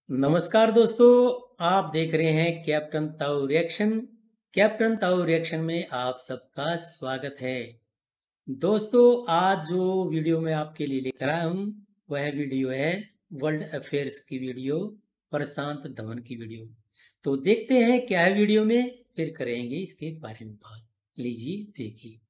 नमस्कार दोस्तों, आप देख रहे हैं कैप्टन ताऊ रिएक्शन। कैप्टन ताऊ रिएक्शन में आप सबका स्वागत है। दोस्तों, आज जो वीडियो मैं आपके लिए लेकर आया हूँ, वह वीडियो है वर्ल्ड अफेयर्स की वीडियो, प्रशांत धवन की वीडियो। तो देखते हैं क्या है वीडियो में, फिर करेंगे इसके बारे में बात। लीजिए देखिए।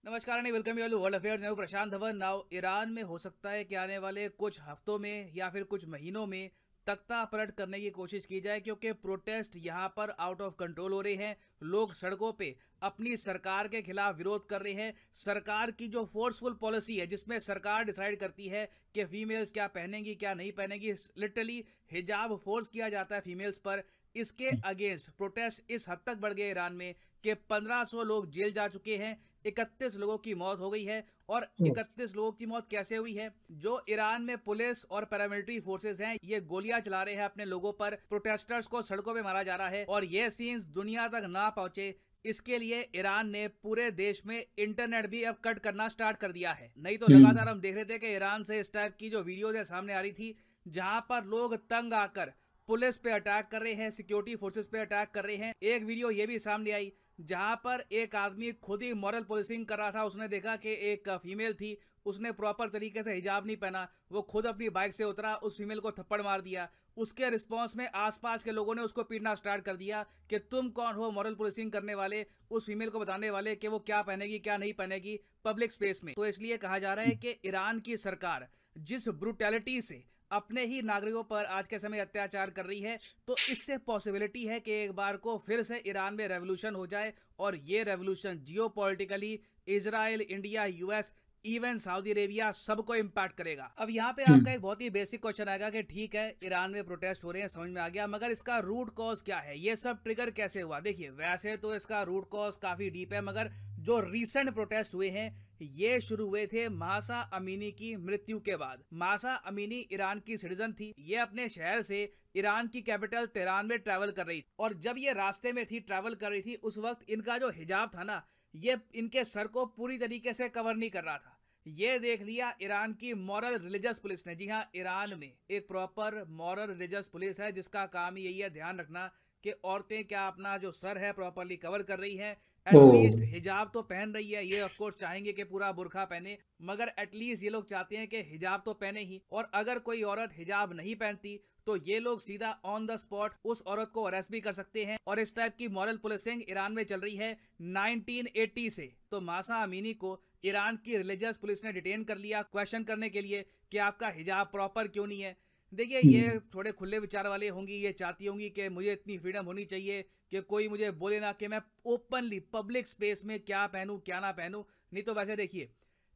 नमस्कार and welcome you world affairs. मैं हूं प्रशांत धवन। नाउ ईरान में हो सकता है कि आने वाले कुछ हफ्तों में या फिर कुछ महीनों में तख्ता पलट करने की कोशिश की जाए, क्योंकि प्रोटेस्ट यहां पर आउट ऑफ कंट्रोल हो रहे हैं। लोग सड़कों पे अपनी सरकार के खिलाफ विरोध कर रहे हैं। सरकार की जो फोर्सफुल पॉलिसी है, जिसमें सरकार डिसाइड करती है कि फीमेल्स क्या पहनेंगी क्या नहीं पहनेंगी, लिटरली हिजाब फोर्स किया जाता है फीमेल्स पर। इसके अगेंस्ट प्रोटेस्ट इस हद तक बढ़ गए ईरान में कि 1500 लोग जेल जा चुके हैं, 31 लोगों की मौत हो गई है। और 31 लोगों की मौत कैसे हुई है? जो ईरान में पुलिस और पैरामिलिट्री फोर्सेस हैं, ये गोलियां चला रहे हैं अपने लोगों पर। प्रोटेस्टर्स को सड़कों पे मारा जा रहा है और ये सीन्स दुनिया तक ना पहुंचे, इसके लिए ईरान ने पूरे देश में इंटरनेट भी अब कट करना स्टार्ट कर दिया है। नहीं तो लगातार हम देख रहे थे कि ईरान से इस टाइप की जो वीडियोज है सामने आ रही थी, जहां पर लोग तंग आकर पुलिस पे अटैक कर रहे हैं, सिक्योरिटी फोर्सेस पे अटैक कर रहे हैं। एक वीडियो ये भी सामने आई जहां पर एक आदमी खुद ही मॉरल पुलिसिंग कर रहा था। उसने देखा कि एक फीमेल थी, उसने प्रॉपर तरीके से हिजाब नहीं पहना, वो खुद अपनी बाइक से उतरा, उस फीमेल को थप्पड़ मार दिया। उसके रिस्पांस में आसपास के लोगों ने उसको पीटना स्टार्ट कर दिया कि तुम कौन हो मॉरल पुलिसिंग करने वाले, उस फीमेल को बताने वाले कि वो क्या पहनेगी क्या नहीं पहनेगी पब्लिक स्पेस में। तो इसलिए कहा जा रहा है कि ईरान की सरकार जिस ब्रूटैलिटी से अपने ही नागरिकों पर आज के समय अत्याचार कर रही है, तो इससे पॉसिबिलिटी है कि एक बार को फिर से ईरान में रेवोल्यूशन हो जाए। और ये revolution geopolitically Israel, India, US, even Saudi Arabia सबको इंपैक्ट करेगा। अब यहाँ पे आपका एक बहुत ही बेसिक क्वेश्चन आएगा कि ठीक है, ईरान में प्रोटेस्ट हो रहे हैं, समझ में आ गया, मगर इसका रूट कॉज क्या है? ये सब ट्रिगर कैसे हुआ? देखिए, वैसे तो इसका रूट कॉज काफी डीप है, मगर जो रीसेंट प्रोटेस्ट हुए हैं ये शुरू हुए थे मासा अमीनी की मृत्यु के बाद। मासा अमीनी ईरान की सिटीजन थी। ये अपने शहर से ईरान की कैपिटल तेहरान में ट्रैवल कर रही थी, और जब ये रास्ते में थी, ट्रैवल कर रही थी, उस वक्त इनका जो हिजाब था ना, ये इनके सर को पूरी तरीके से कवर नहीं कर रहा था। ये देख लिया ईरान की मॉरल रिलीजियस पुलिस ने। जी हाँ, ईरान में एक प्रॉपर मॉरल रिलीजियस पुलिस है, जिसका काम यही है ध्यान रखना कि औरतें क्या अपना जो सर है प्रॉपरली कवर कर रही हैं, ओ। एटलीस्ट हिजाब तो पहन रही है। ये ऑफ कोर्स चाहेंगे कि पूरा बुरखा पहने, मगर एटलीस्ट ये लोग चाहते हैं कि हिजाब तो पहने ही। और अगर कोई औरत हिजाब नहीं पहनती तो ये लोग सीधा ऑन द स्पॉट उस औरत को अरेस्ट भी कर सकते हैं। और इस टाइप की मॉरल पुलिसिंग ईरान में चल रही है 1980 से। तो मासा अमीनी को ईरान की रिलीजियस पुलिस ने डिटेन कर लिया क्वेश्चन करने के लिए कि आपका हिजाब प्रॉपर क्यों नहीं है। देखिए, ये थोड़े खुले विचार वाले होंगी, ये चाहती होंगी कि मुझे इतनी फ्रीडम होनी चाहिए कि कोई मुझे बोले ना कि मैं ओपनली पब्लिक स्पेस में क्या पहनूं क्या ना पहनूं। नहीं तो वैसे देखिए,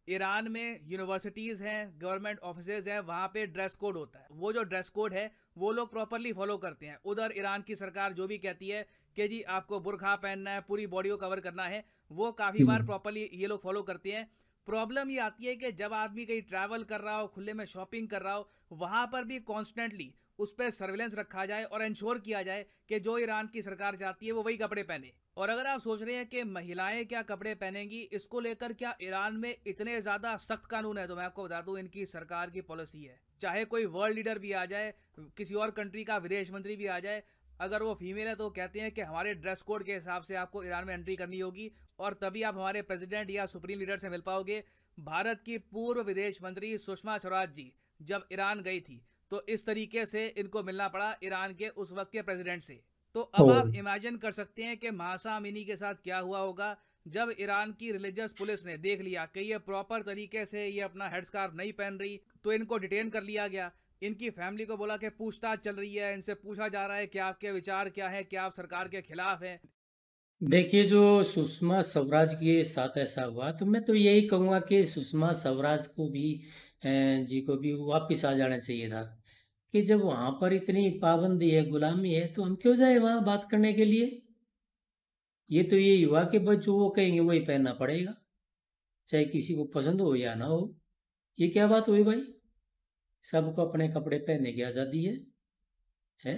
ईरान में यूनिवर्सिटीज़ हैं, गवर्नमेंट ऑफिसेज हैं, वहाँ पे ड्रेस कोड होता है। वो जो ड्रेस कोड है वो लोग प्रॉपरली फॉलो करते हैं। उधर ईरान की सरकार जो भी कहती है कि जी आपको बुरखा पहनना है, पूरी बॉडी को कवर करना है, वो काफ़ी बार प्रॉपरली ये लोग फॉलो करते हैं। प्रॉब्लम ये आती है कि जब आदमी कहीं ट्रैवल कर रहा हो, खुले में शॉपिंग कर रहा हो, वहाँ पर भी कॉन्स्टेंटली उस पर सर्विलेंस रखा जाए और इंश्योर किया जाए कि जो ईरान की सरकार चाहती है वो वही कपड़े पहने। और अगर आप सोच रहे हैं कि महिलाएं क्या कपड़े पहनेंगी, इसको लेकर क्या ईरान में इतने ज़्यादा सख्त कानून है, तो मैं आपको बता दूं इनकी सरकार की पॉलिसी है। चाहे कोई वर्ल्ड लीडर भी आ जाए, किसी और कंट्री का विदेश मंत्री भी आ जाए, अगर वो फीमेल है तो कहते हैं कि हमारे ड्रेस कोड के हिसाब से आपको ईरान में एंट्री करनी होगी, और तभी आप हमारे प्रेसिडेंट या सुप्रीम लीडर से मिल पाओगे। भारत की पूर्व विदेश मंत्री सुषमा स्वराज जी जब ईरान गई थी, तो इस तरीके से इनको मिलना पड़ा ईरान के उस वक्त के प्रेसिडेंट से। तो ओ। अब आप इमेजिन कर सकते हैं कि मासा अमीनी के साथ क्या हुआ होगा जब ईरान की रिलीजियस पुलिस ने देख लिया कि ये प्रॉपर तरीके से ये अपना हेडस्कार्फ नहीं पहन रही, तो इनको डिटेन कर लिया गया। इनकी फैमिली को बोला कि पूछताछ चल रही है, इनसे पूछा जा रहा है कि आपके विचार क्या है, क्या आप सरकार के खिलाफ हैं। देखिए, जो सुषमा स्वराज के साथ ऐसा हुआ, तो मैं तो यही कहूँगा कि सुषमा स्वराज को भी जी को भी वापस आ जाना चाहिए था। कि जब वहाँ पर इतनी पाबंदी है, गुलामी है, तो हम क्यों जाए वहाँ बात करने के लिए। ये तो यही हुआ कि बस जो वो कहेंगे वही पहनना पड़ेगा, चाहे किसी को पसंद हो या ना हो। ये क्या बात हुई भाई? सबको अपने कपड़े पहनने की आज़ादी है?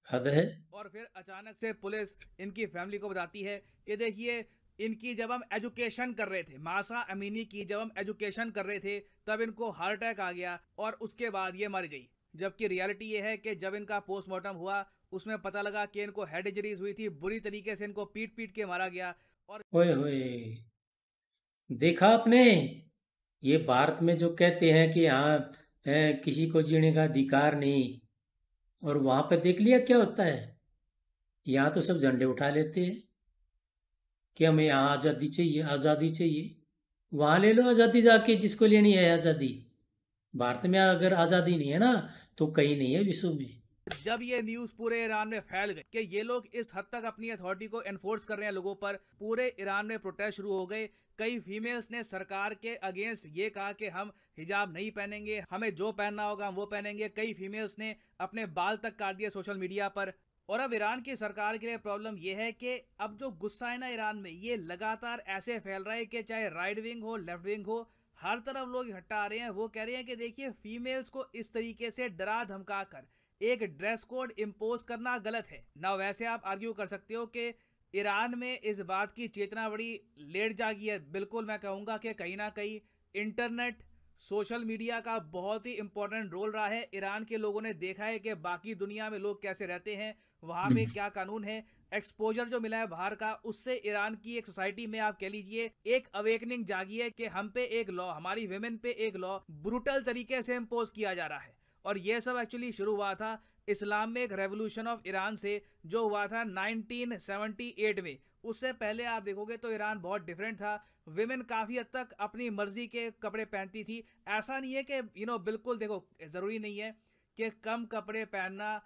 हद है। और फिर अचानक से पुलिस इनकी फैमिली को बताती है कि देखिए, इनकी जब हम एजुकेशन कर रहे थे, मासा अमीनी की जब हम एजुकेशन कर रहे थे, तब इनको हार्ट अटैक आ गया और उसके बाद ये मर गई। जबकि रियलिटी ये है कि जब इनका पोस्टमार्टम हुआ, उसमें पता लगा कि इनको हेड इंजरीज हुई थी, बुरी तरीके से इनको पीट पीट के मारा गया। और ओए होए, देखा आपने? ये भारत में जो कहते हैं कि हाँ, किसी को जीने का अधिकार नहीं, और वहां पे देख लिया क्या होता है। यहाँ तो सब झंडे उठा लेते हैं कि हमें यहाँ आज़ादी चाहिए, आज़ादी चाहिए। वहां ले लो आज़ादी जाके, जिसको लेनी है आज़ादी। भारत में अगर आज़ादी नहीं है ना, तो कहीं नहीं है विश्व में। जब ये न्यूज पूरे ईरान में फैल गई कि ये लोग इस हद तक अपनी अथॉरिटी को एनफोर्स कर रहे हैं लोगों पर, पूरे ईरान में प्रोटेस्ट शुरू हो गए। कई फीमेल्स ने सरकार के अगेंस्ट ये कहा कि हम हिजाब नहीं पहनेंगे, हमें जो पहनना होगा हम वो पहनेंगे। कई फीमेल्स ने अपने बाल तक काट दिए सोशल मीडिया पर। और अब ईरान की सरकार के लिए प्रॉब्लम यह है कि अब जो गुस्सा है ना ईरान में, ये लगातार ऐसे फैल रहा है कि चाहे राइट विंग हो, लेफ्ट विंग हो, हर तरफ लोग इकट्ठा आ रहे हैं। वो कह रहे हैं कि देखिए, फीमेल्स को इस तरीके से डरा धमका कर एक ड्रेस कोड इम्पोज करना गलत है ना। वैसे आप आर्ग्यू कर सकते हो कि ईरान में इस बात की चेतना बड़ी लेट जागी है। बिल्कुल, मैं कहूँगा कि कहीं ना कहीं इंटरनेट, सोशल मीडिया का बहुत ही इंपॉर्टेंट रोल रहा है। ईरान के लोगों ने देखा है कि बाकी दुनिया में लोग कैसे रहते हैं, वहाँ पे क्या कानून है। एक्सपोजर जो मिला है बाहर का, उससे ईरान की एक सोसाइटी में आप कह लीजिए एक अवेकनिंग जागी है कि हम पे एक लॉ, हमारी विमेन पे एक लॉ ब्रूटल तरीके से इम्पोज किया जा रहा है। और ये सब एक्चुअली शुरू हुआ था इस्लामिक रेवोल्यूशन ऑफ ईरान से, जो हुआ था 1978 में। उससे पहले आप देखोगे तो ईरान बहुत डिफरेंट था। विमेन काफ़ी हद तक अपनी मर्जी के कपड़े पहनती थी। ऐसा नहीं है कि बिल्कुल, देखो, ज़रूरी नहीं है कि कम कपड़े पहनना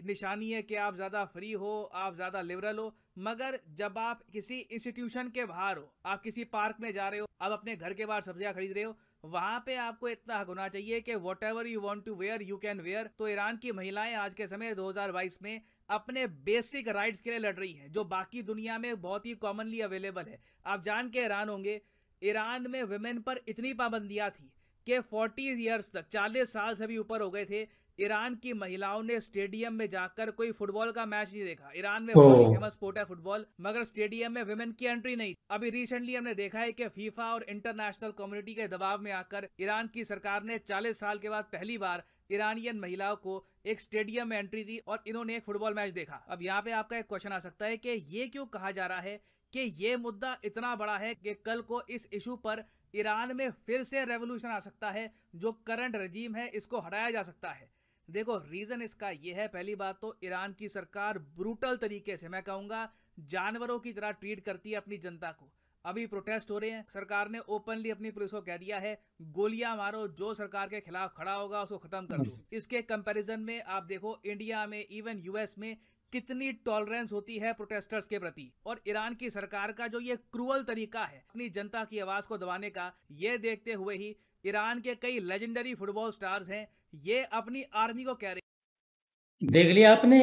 निशानी है कि आप ज़्यादा फ्री हो, आप ज़्यादा लिबरल हो। मगर जब आप किसी इंस्टीट्यूशन के बाहर हो, आप किसी पार्क में जा रहे हो, आप अपने घर के बाहर सब्जियां खरीद रहे हो, वहां पे आपको इतना हक होना चाहिए कि whatever you want to wear you can wear. तो ईरान की महिलाएं आज के समय 2022 में अपने बेसिक राइट्स के लिए लड़ रही हैं, जो बाकी दुनिया में बहुत ही कॉमनली अवेलेबल है। आप जान के हैरान होंगे, ईरान में वुमेन पर इतनी पाबंदियां थी कि 40 ईयर्स तक, 40 साल से भी ऊपर हो गए थे, ईरान की महिलाओं ने स्टेडियम में जाकर कोई फुटबॉल का मैच नहीं देखा। ईरान में ओ, बहुत ही फेमस स्पोर्ट है फुटबॉल, मगर स्टेडियम में विमेन की एंट्री नहीं। अभी रिसेंटली हमने देखा है कि फीफा और इंटरनेशनल कम्युनिटी के दबाव में आकर ईरान की सरकार ने 40 साल के बाद पहली बार ईरानियन महिलाओं को एक स्टेडियम में एंट्री दी और इन्होंने एक फुटबॉल मैच देखा। अब यहाँ पे आपका एक क्वेश्चन आ सकता है कि ये क्यों कहा जा रहा है कि ये मुद्दा इतना बड़ा है कि कल को इस इशू पर ईरान में फिर से रेवोल्यूशन आ सकता है, जो करंट रजीम है इसको हटाया जा सकता है। देखो, रीजन इसका यह है, पहली बात तो ईरान की सरकार ब्रूटल तरीके से, मैं कहूंगा जानवरों की तरह ट्रीट करती है अपनी जनता को। अभी प्रोटेस्ट हो रहे हैं, सरकार ने ओपनली अपनी पुलिस को कह दिया है गोलियां मारो, जो सरकार के खिलाफ खड़ा होगा उसको खत्म कर दो। इसके कंपैरिजन में आप देखो इंडिया में, इवन यूएस में कितनी टॉलरेंस होती है प्रोटेस्टर्स के प्रति। और ईरान की सरकार का जो ये क्रूअल तरीका है अपनी जनता की आवाज को दबाने का, ये देखते हुए ही ईरान के कई लेजेंडरी फुटबॉल स्टार्स हैं, ये अपनी आर्मी को कह रहे। देख लिया आपने?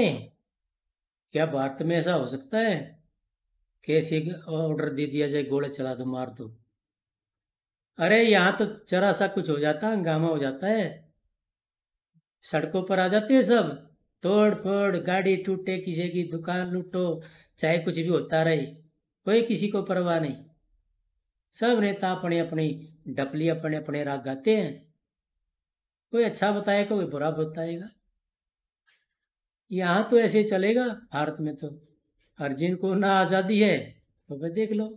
क्या भारत में ऐसा हो सकता है कि ऐसे ऑर्डर दे दिया जाए, गोले चला दो, मार दो? अरे यहाँ तो जरा सा कुछ हो जाता है, हंगामा हो जाता है, सड़कों पर आ जाते हैं सब, तोड़ फोड़, गाड़ी टूटे, किसी की दुकान लूटो, चाहे कुछ भी होता रहे, कोई किसी को परवाह नहीं। सब नेता अपने अपनी डपली, अपने अपने राग गाते हैं। कोई अच्छा बताएगा, कोई बुरा बताएगा। यहाँ तो ऐसे चलेगा भारत में तो। हर जिनको ना आज़ादी है, तो भाई देख लो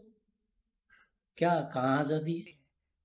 क्या, कहाँ आज़ादी है।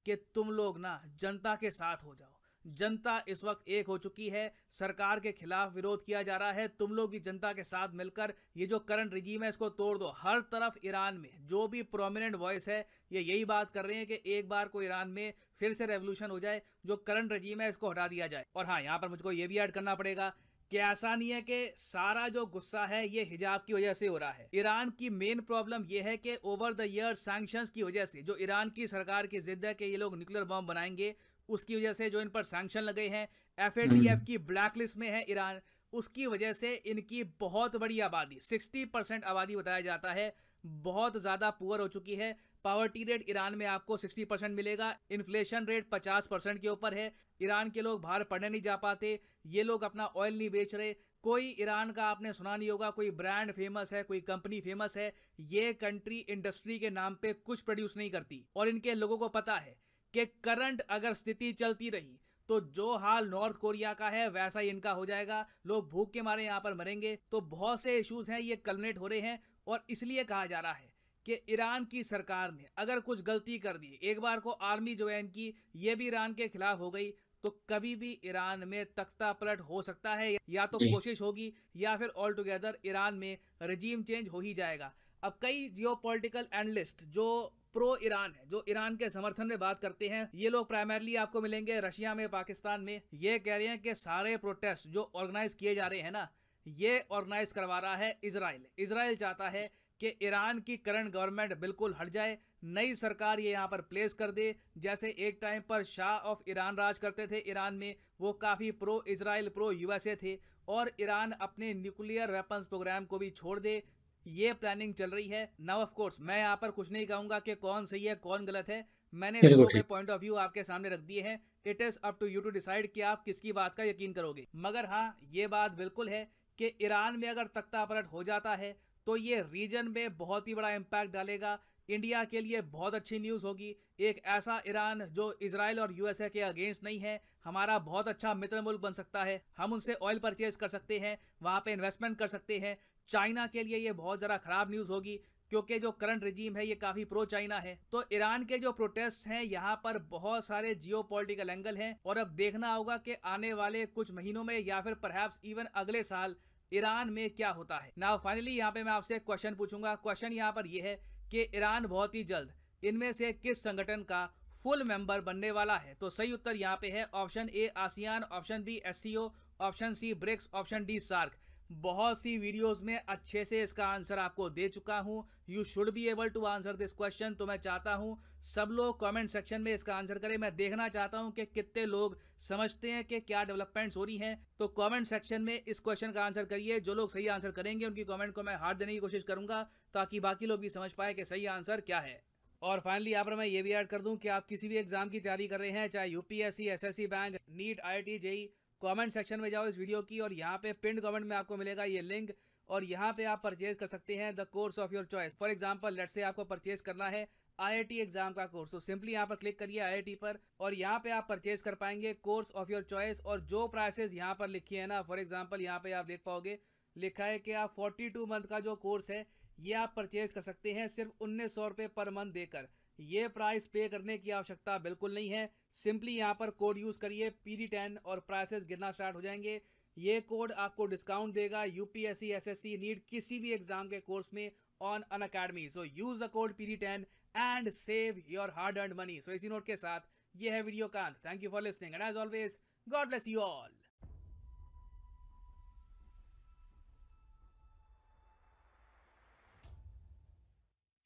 कि तुम लोग ना जनता के साथ हो जाओ। जनता इस वक्त एक हो चुकी है, सरकार के खिलाफ विरोध किया जा रहा है। तुम लोग भी जनता के साथ मिलकर ये जो करंट रिजीम है इसको तोड़ दो। हर तरफ ईरान में जो भी प्रोमिनेंट वॉइस है, ये यही बात कर रहे हैं कि एक बार को ईरान में फिर से रेवोल्यूशन हो जाए, जो करंट रजीम है इसको हटा दिया जाए। और हाँ, यहाँ पर मुझको ये भी ऐड करना पड़ेगा कि ऐसा नहीं है कि सारा जो गुस्सा है ये हिजाब की वजह से हो रहा है। ईरान की मेन प्रॉब्लम ये है कि ओवर द ईयर सैंक्शंस की वजह से, जो ईरान की सरकार की जिद है कि ये लोग न्यूक्लियर बम बनाएंगे, उसकी वजह से जो इन पर सैंक्शन लगे हैं, FATF की ब्लैकलिस्ट में है ईरान, उसकी वजह से इनकी बहुत बड़ी आबादी, 60% आबादी बताया जाता है, बहुत ज़्यादा पुअर हो चुकी है। पावर्टी रेट ईरान में आपको 60% मिलेगा, इन्फ्लेशन रेट 50% के ऊपर है, ईरान के लोग बाहर पढ़ने नहीं जा पाते, ये लोग अपना ऑयल नहीं बेच रहे, कोई ईरान का आपने सुना नहीं होगा कोई ब्रांड फेमस है, कोई कंपनी फेमस है, ये कंट्री इंडस्ट्री के नाम पे कुछ प्रोड्यूस नहीं करती। और इनके लोगों को पता है कि करंट अगर स्थिति चलती रही तो जो हाल नॉर्थ कोरिया का है वैसा ही इनका हो जाएगा, लोग भूख के मारे यहाँ पर मरेंगे। तो बहुत से इश्यूज हैं, ये कल्मिनेट हो रहे हैं और इसलिए कहा जा रहा है कि ईरान की सरकार ने अगर कुछ गलती कर दी, एक बार को आर्मी जो है इनकी ये भी ईरान के खिलाफ हो गई, तो कभी भी ईरान में तख्ता पलट हो सकता है, या तो जी कोशिश होगी या फिर ऑल टुगेदर ईरान में रजीम चेंज हो ही जाएगा। अब कई जियोपॉलिटिकल एनालिस्ट जो प्रो ईरान है, जो ईरान के समर्थन में बात करते हैं, ये लोग प्राइमरली आपको मिलेंगे रशिया में, पाकिस्तान में। ये कह रहे हैं कि सारे प्रोटेस्ट जो ऑर्गेनाइज किए जा रहे हैं ना, ये ऑर्गेनाइज करवा रहा है इजराइल। इजराइल चाहता है कि ईरान की करंट गवर्नमेंट बिल्कुल हट जाए, नई सरकार ये यहाँ पर प्लेस कर दे। जैसे एक टाइम पर शाह ऑफ ईरान राज करते थे ईरान में, वो काफ़ी प्रो इजराइल, प्रो यूएसए थे, और ईरान अपने न्यूक्लियर वेपन्स प्रोग्राम को भी छोड़ दे, ये प्लानिंग चल रही है। नाउ ऑफ कोर्स मैं यहाँ पर कुछ नहीं कहूँगा कि कौन सही है कौन गलत है, मैंने बिल्कुल लोगों के ठीक। पॉइंट ऑफ व्यू आपके सामने रख दिए हैं। It is up to you to decide कि आप किसकी बात का यकीन करोगे। मगर हाँ, ये बात बिल्कुल है कि ईरान में अगर तख्ता पलट हो जाता है तो ये रीजन में बहुत ही बड़ा इम्पैक्ट डालेगा। इंडिया के लिए बहुत अच्छी न्यूज़ होगी। एक ऐसा ईरान जो इजराइल और यूएसए के अगेंस्ट नहीं है, हमारा बहुत अच्छा मित्र मुल्क बन सकता है। हम उनसे ऑयल परचेज कर सकते हैं, वहाँ पे इन्वेस्टमेंट कर सकते हैं। चाइना के लिए ये बहुत ज़रा ख़राब न्यूज़ होगी, क्योंकि जो करंट रिजीम है ये काफ़ी प्रो चाइना है। तो ईरान के जो प्रोटेस्ट हैं, यहाँ पर बहुत सारे जियोपॉलिटिकल एंगल हैं, और अब देखना होगा कि आने वाले कुछ महीनों में या फिर परहैप्स इवन अगले साल ईरान में क्या होता है। नाउ फाइनली यहाँ पे मैं आपसे एक क्वेश्चन पूछूंगा। क्वेश्चन यहाँ पर यह है कि ईरान बहुत ही जल्द इनमें से किस संगठन का फुल मेंबर बनने वाला है? तो सही उत्तर यहाँ पे है option A ASEAN, option B SCO, option C BRICS, option D SAARC. बहुत सी वीडियोस में अच्छे से इसका आंसर आपको दे चुका हूं। You should be able to answer this question. तो मैं चाहता हूं सब लोग कमेंट सेक्शन में इसका आंसर करें। मैं देखना चाहता हूं कि कितने लोग समझते हैं कि क्या डेवलपमेंट्स हो रही हैं। तो कमेंट सेक्शन में इस क्वेश्चन का आंसर करिए। जो लोग सही आंसर करेंगे उनकी कमेंट को मैं हार्ट देने की कोशिश करूंगा, ताकि बाकी लोग भी समझ पाए कि सही आंसर क्या है। और फाइनली यहाँ पर मैं ये भी ऐड कर दूं कि आप किसी भी एग्जाम की तैयारी कर रहे हैं, चाहे UPSC, SSC bank, NEET, IIT, JEE, comment section में जाओ इस वीडियो की, और यहाँ पे पिन कमेंट में आपको मिलेगा ये लिंक, और यहाँ पे आप परचेज कर सकते हैं the course of your choice. For example let's say आपको परचेज करना है आईआईटी एग्जाम का कोर्स, तो सिंपली यहाँ पर क्लिक करिए आईआईटी पर, और यहाँ पे आप परचेज कर पाएंगे कोर्स ऑफ योर चॉइस। और जो प्राइसेस यहाँ पर लिखी है ना, फॉर एग्जाम्पल यहाँ पे आप देख पाओगे लिखा है कि आप 42 मंथ का जो कोर्स है ये आप परचेज कर सकते हैं सिर्फ 1900 रुपये पर मंथ देकर। ये प्राइस पे करने की आवश्यकता बिल्कुल नहीं है। सिंपली यहाँ पर कोड यूज़ करिए PD10 और प्राइसेस गिरना स्टार्ट हो जाएंगे। ये कोड आपको डिस्काउंट देगा यूपीएससी, एसएससी, नीट, किसी भी एग्जाम के कोर्स में on Unacademy. So use the code PD10 and save your hard earned money. So इसी नोट के साथ ये है वीडियो का अंत। Thank you for listening and as always God bless you all.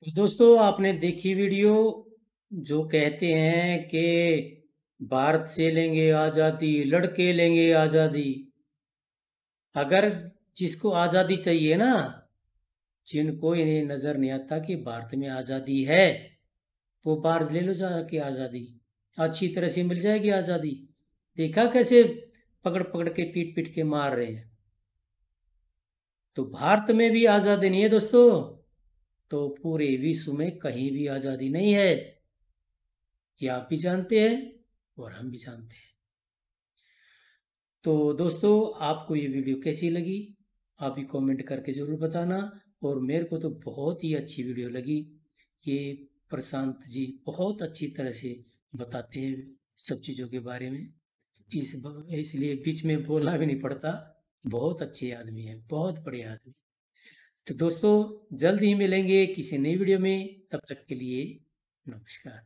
तो दोस्तों आपने देखी वीडियो। जो कहते हैं कि भारत से लेंगे आज़ादी, लड़के लेंगे आज़ादी। अगर जिसको आज़ादी चाहिए ना, जिनको इन्हें नज़र नहीं आता कि भारत में आज़ादी है, वो बाहर ले लो जाके आज़ादी, अच्छी तरह से मिल जाएगी आज़ादी। देखा कैसे पकड़ पकड़ के पीट पीट के मार रहे हैं। तो भारत में भी आज़ादी नहीं है दोस्तों, तो पूरे विश्व में कहीं भी आज़ादी नहीं है। ये आप भी जानते हैं और हम भी जानते हैं। तो दोस्तों आपको ये वीडियो कैसी लगी आप भी कमेंट करके ज़रूर बताना। और मेरे को तो बहुत ही अच्छी वीडियो लगी। ये प्रशांत जी बहुत अच्छी तरह से बताते हैं सब चीज़ों के बारे में, इसलिए बीच में बोलना भी नहीं पड़ता। बहुत अच्छे आदमी हैं, बहुत बड़े आदमी। तो दोस्तों जल्द ही मिलेंगे किसी नई वीडियो में, तब तक के लिए नमस्कार।